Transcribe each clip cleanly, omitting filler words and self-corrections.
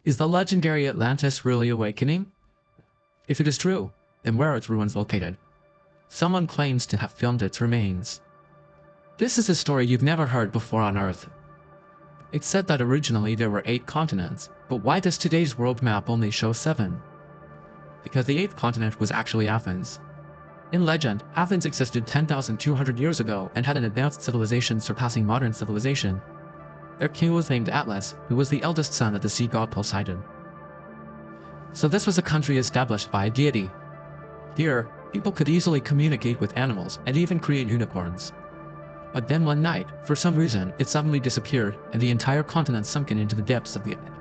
Is the legendary Atlantis really awakening? If it is true, then where are its ruins located? Someone claims to have filmed its remains. This is a story you've never heard before on Earth. It's said that originally there were 8 continents, but why does today's world map only show 7? Because the 8th continent was actually Athens. In legend, Athens existed 10,200 years ago and had an advanced civilization surpassing modern civilization. Their king was named Atlas, who was the eldest son of the sea god Poseidon. So this was a country established by a deity. Here, people could easily communicate with animals and even create unicorns. But then one night, for some reason, it suddenly disappeared and the entire continent sunken into the depths of the earth.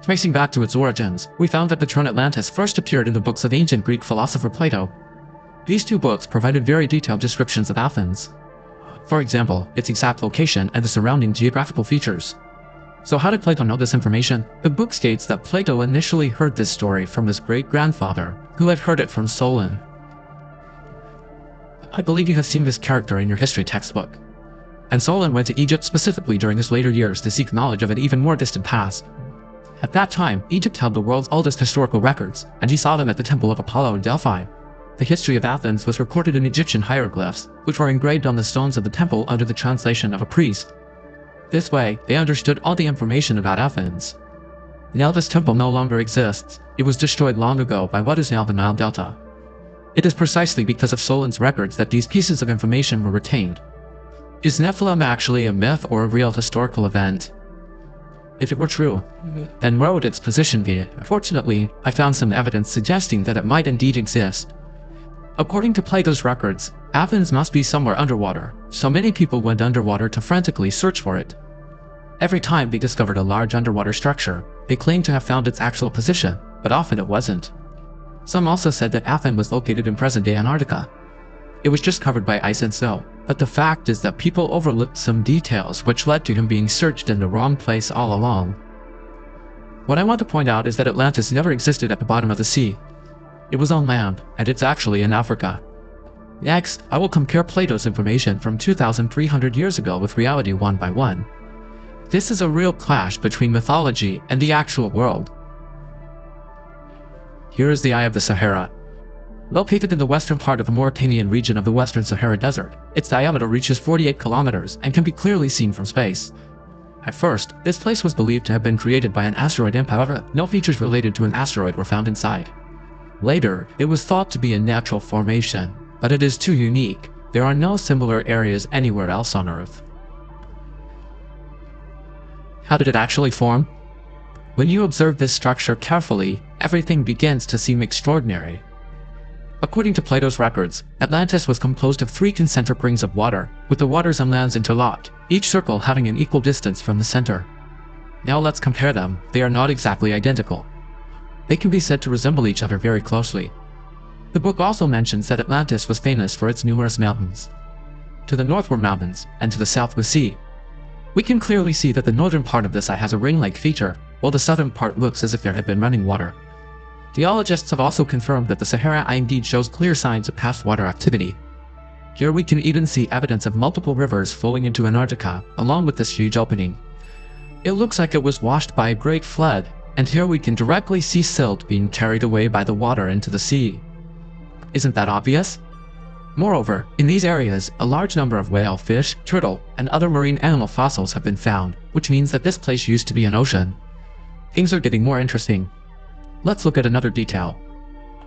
Tracing back to its origins, we found that the term Atlantis first appeared in the books of ancient Greek philosopher Plato. These 2 books provided very detailed descriptions of Athens. For example, its exact location and the surrounding geographical features. So how did Plato know this information? The book states that Plato initially heard this story from his great-grandfather, who had heard it from Solon. I believe you have seen this character in your history textbook. And Solon went to Egypt specifically during his later years to seek knowledge of an even more distant past. At that time, Egypt held the world's oldest historical records, and he saw them at the Temple of Apollo in Delphi. The history of Athens was recorded in Egyptian hieroglyphs, which were engraved on the stones of the temple under the translation of a priest. This way, they understood all the information about Athens. Now this temple no longer exists. It was destroyed long ago by what is now the Nile Delta. It is precisely because of Solon's records that these pieces of information were retained. Is Nephilim actually a myth or a real historical event? If it were true, then where would its position be? Fortunately, I found some evidence suggesting that it might indeed exist. According to Plato's records, Athens must be somewhere underwater, so many people went underwater to frantically search for it. Every time they discovered a large underwater structure, they claimed to have found its actual position, but often it wasn't. Some also said that Athens was located in present-day Antarctica. It was just covered by ice and snow, but the fact is that people overlooked some details which led to him being searched in the wrong place all along. What I want to point out is that Atlantis never existed at the bottom of the sea. It was on land, and it's actually in Africa. Next, I will compare Plato's information from 2,300 years ago with reality one by one. This is a real clash between mythology and the actual world. Here is the Eye of the Sahara. Located in the western part of the Mauritanian region of the Western Sahara Desert, its diameter reaches 48 kilometers and can be clearly seen from space. At first, this place was believed to have been created by an asteroid impact. However, no features related to an asteroid were found inside. Later, it was thought to be a natural formation, but it is too unique. There are no similar areas anywhere else on Earth. How did it actually form? When you observe this structure carefully, everything begins to seem extraordinary. According to Plato's records, Atlantis was composed of 3 concentric rings of water, with the waters and lands interlocked, each circle having an equal distance from the center. Now let's compare them. They are not exactly identical. They can be said to resemble each other very closely. The book also mentions that Atlantis was famous for its numerous mountains. To the north were mountains, and to the south was sea. We can clearly see that the northern part of this eye has a ring-like feature, while the southern part looks as if there had been running water. Geologists have also confirmed that the Sahara Eye indeed shows clear signs of past water activity. Here we can even see evidence of multiple rivers flowing into Antarctica, along with this huge opening. It looks like it was washed by a great flood, and here we can directly see silt being carried away by the water into the sea. Isn't that obvious? Moreover, in these areas, a large number of whale, fish, turtle, and other marine animal fossils have been found, which means that this place used to be an ocean. Things are getting more interesting. Let's look at another detail.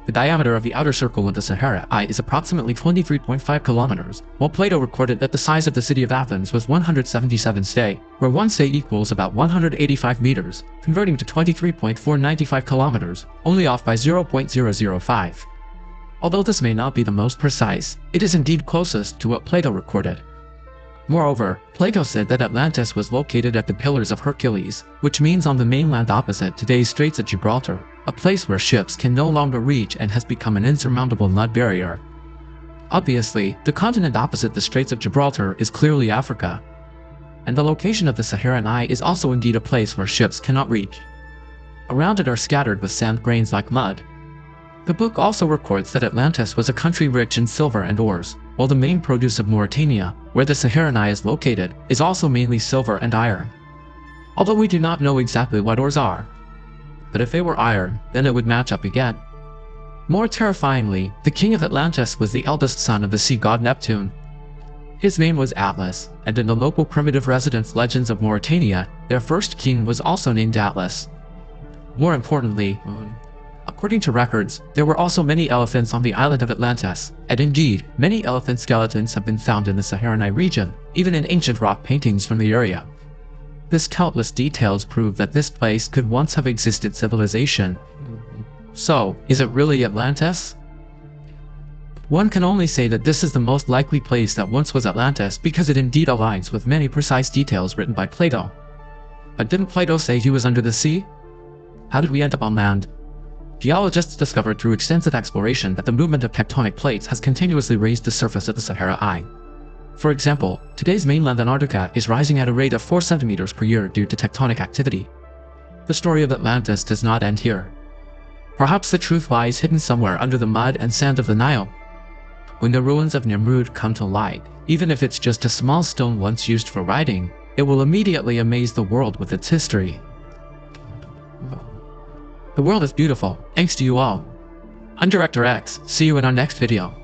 The diameter of the outer circle of the Sahara Eye is approximately 23.5 kilometers, while Plato recorded that the size of the city of Athens was 177 stadia, where 1 stadia equals about 185 meters, converting to 23.495 kilometers, only off by 0.005. Although this may not be the most precise, it is indeed closest to what Plato recorded. Moreover, Plato said that Atlantis was located at the Pillars of Hercules, which means on the mainland opposite today's Straits of Gibraltar, a place where ships can no longer reach and has become an insurmountable mud barrier. Obviously, the continent opposite the Straits of Gibraltar is clearly Africa. And the location of the Saharan Eye is also indeed a place where ships cannot reach. Around it are scattered with sand grains like mud. The book also records that Atlantis was a country rich in silver and ores, while the main produce of Mauritania, where the Saharan Eye is located, is also mainly silver and iron. although we do not know exactly what ores are. But if they were iron, then it would match up again. More terrifyingly, the king of Atlantis was the eldest son of the sea god Neptune. His name was Atlas, and in the local primitive residence legends of Mauritania, their first king was also named Atlas. More importantly, according to records, there were also many elephants on the island of Atlantis, and indeed, many elephant skeletons have been found in the Saharan region, even in ancient rock paintings from the area. This countless details prove that this place could once have existed civilization. So, is it really Atlantis? One can only say that this is the most likely place that once was Atlantis because it indeed aligns with many precise details written by Plato. But didn't Plato say he was under the sea? How did we end up on land? Geologists discovered through extensive exploration that the movement of tectonic plates has continuously raised the surface of the Sahara Eye. For example, today's mainland Antarctica is rising at a rate of 4 centimeters per year due to tectonic activity. The story of Atlantis does not end here. Perhaps the truth lies hidden somewhere under the mud and sand of the Nile. When the ruins of Nimrud come to light, even if it's just a small stone once used for writing, it will immediately amaze the world with its history. The world is beautiful, thanks to you all. I'm Director X, see you in our next video.